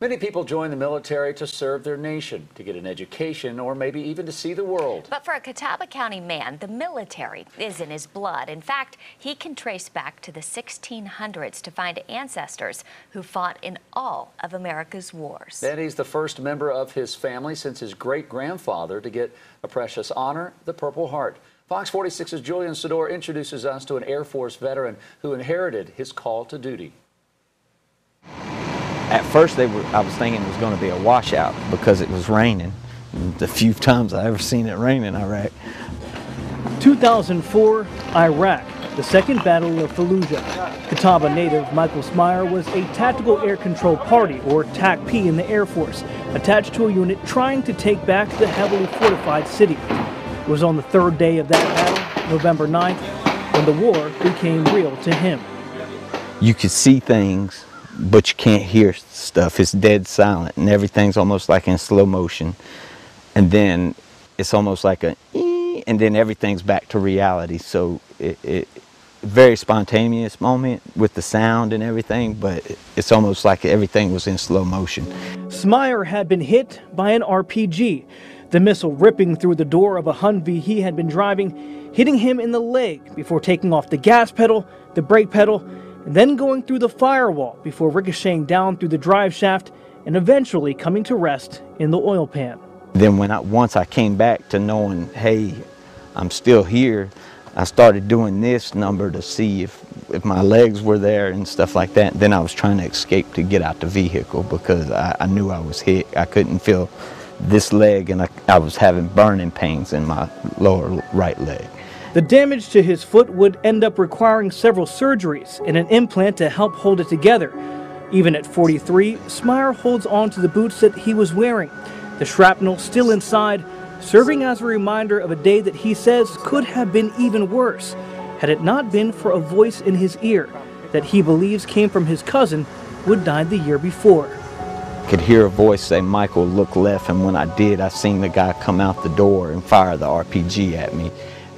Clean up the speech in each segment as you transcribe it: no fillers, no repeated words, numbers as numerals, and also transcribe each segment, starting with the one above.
Many people join the military to serve their nation, to get an education, or maybe even to see the world. But for a Catawba County man, the military is in his blood. In fact, he can trace back to the 1600s to find ancestors who fought in all of America's wars. And he's the first member of his family since his great-grandfather to get a precious honor, the Purple Heart. Fox 46's Julian Sador introduces us to an Air Force veteran who inherited his call to duty. At first, I was thinking it was going to be a washout because it was raining. The few times I ever seen it rain in Iraq. 2004, Iraq, the second battle of Fallujah. Catawba native Michael Smyer was a Tactical Air Control Party, or TACP, in the Air Force, attached to a unit trying to take back the heavily fortified city. It was on the third day of that battle, November 9th, when the war became real to him. You could see things, but you can't hear stuff. It's dead silent, and everything's almost like in slow motion. And then it's almost like a, and then everything's back to reality. So very spontaneous moment with the sound and everything, but it's almost like everything was in slow motion. Smyer had been hit by an RPG. The missile ripping through the door of a Humvee he had been driving, hitting him in the leg before taking off the gas pedal, the brake pedal, and then going through the firewall before ricocheting down through the drive shaft and eventually coming to rest in the oil pan. Then once I came back to knowing, hey, I'm still here, I started doing this number to see if my legs were there and stuff like that. Then I was trying to escape to get out the vehicle because I knew I was hit. I couldn't feel this leg, and I was having burning pains in my lower right leg. The damage to his foot would end up requiring several surgeries and an implant to help hold it together. Even at 43, Smyer holds on to the boots that he was wearing, the shrapnel still inside, serving as a reminder of a day that he says could have been even worse had it not been for a voice in his ear that he believes came from his cousin who had died the year before. I could hear a voice say, "Michael, look left," and when I did, I seen the guy come out the door and fire the RPG at me.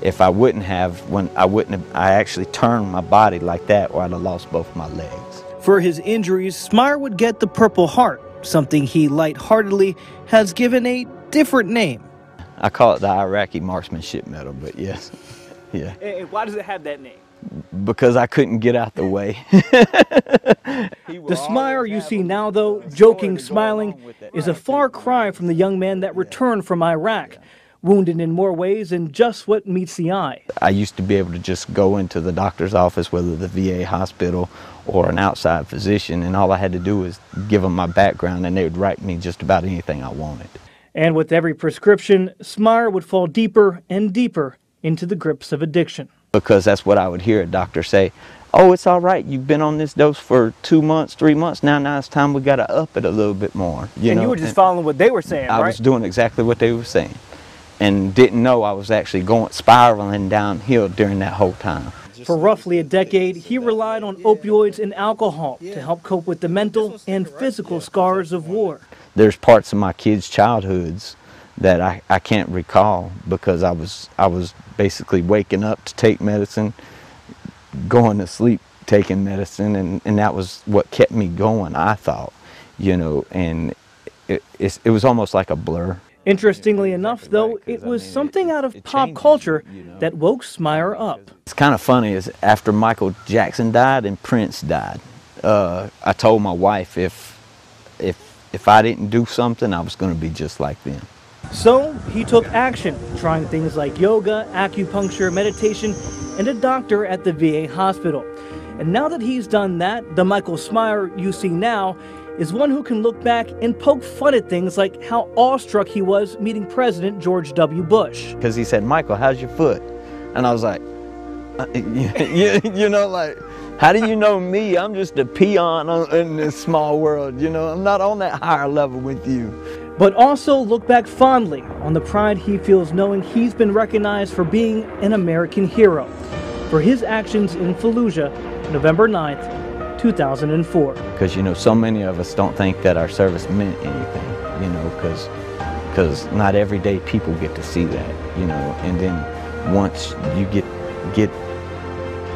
If I wouldn't have, I actually turned my body like that, or I'd have lost both my legs. For his injuries, Smyer would get the Purple Heart, something he lightheartedly has given a different name. I call it the Iraqi Marksmanship Medal, but yes, yeah. And why does it have that name? Because I couldn't get out the way. The Smyer you see now, though, joking, smiling, is a far cry from the young man that returned from Iraq, wounded in more ways than just what meets the eye. I used to be able to just go into the doctor's office, whether the VA hospital or an outside physician, and all I had to do was give them my background, and they would write me just about anything I wanted. And with every prescription, Smyer would fall deeper and deeper into the grips of addiction. Because that's what I would hear a doctor say, "Oh, it's all right, you've been on this dose for 2 months, 3 months, now it's time we got to up it a little bit more." And you were just following what they were saying, right? I was doing exactly what they were saying, and didn't know I was actually spiraling downhill during that whole time. For roughly a decade, he relied on opioids and alcohol to help cope with the mental and physical scars of war. There's parts of my kids' childhoods that I can't recall because I was basically waking up to take medicine, going to sleep taking medicine, and that was what kept me going, I thought, and it was almost like a blur. Interestingly enough, though, it was something out of pop culture that woke Smyer up. It's kind of funny, is after Michael Jackson died and Prince died, I told my wife if I didn't do something, I was going to be just like them. So he took action, trying things like yoga, acupuncture, meditation, and a doctor at the VA hospital. And now that he's done that, the Michael Smyer you see now is one who can look back and poke fun at things like how awestruck he was meeting President George W. Bush. Because he said, "Michael, how's your foot?" And I was like, like, how do you know me? I'm just a peon in this small world, I'm not on that higher level with you. But also look back fondly on the pride he feels knowing he's been recognized for being an American hero for his actions in Fallujah, November 9th, 2004. Because, so many of us don't think that our service meant anything, because not everyday people get to see that, and then once you get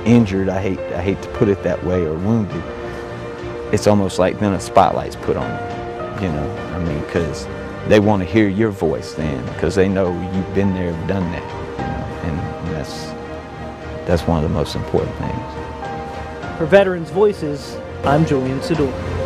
injured, I hate to put it that way, or wounded, it's almost like then a spotlight's put on you. you know, I mean, because they want to hear your voice then, because they know you've been there, done that, you know, and that's one of the most important things. For Veterans Voices, I'm Julian Sador.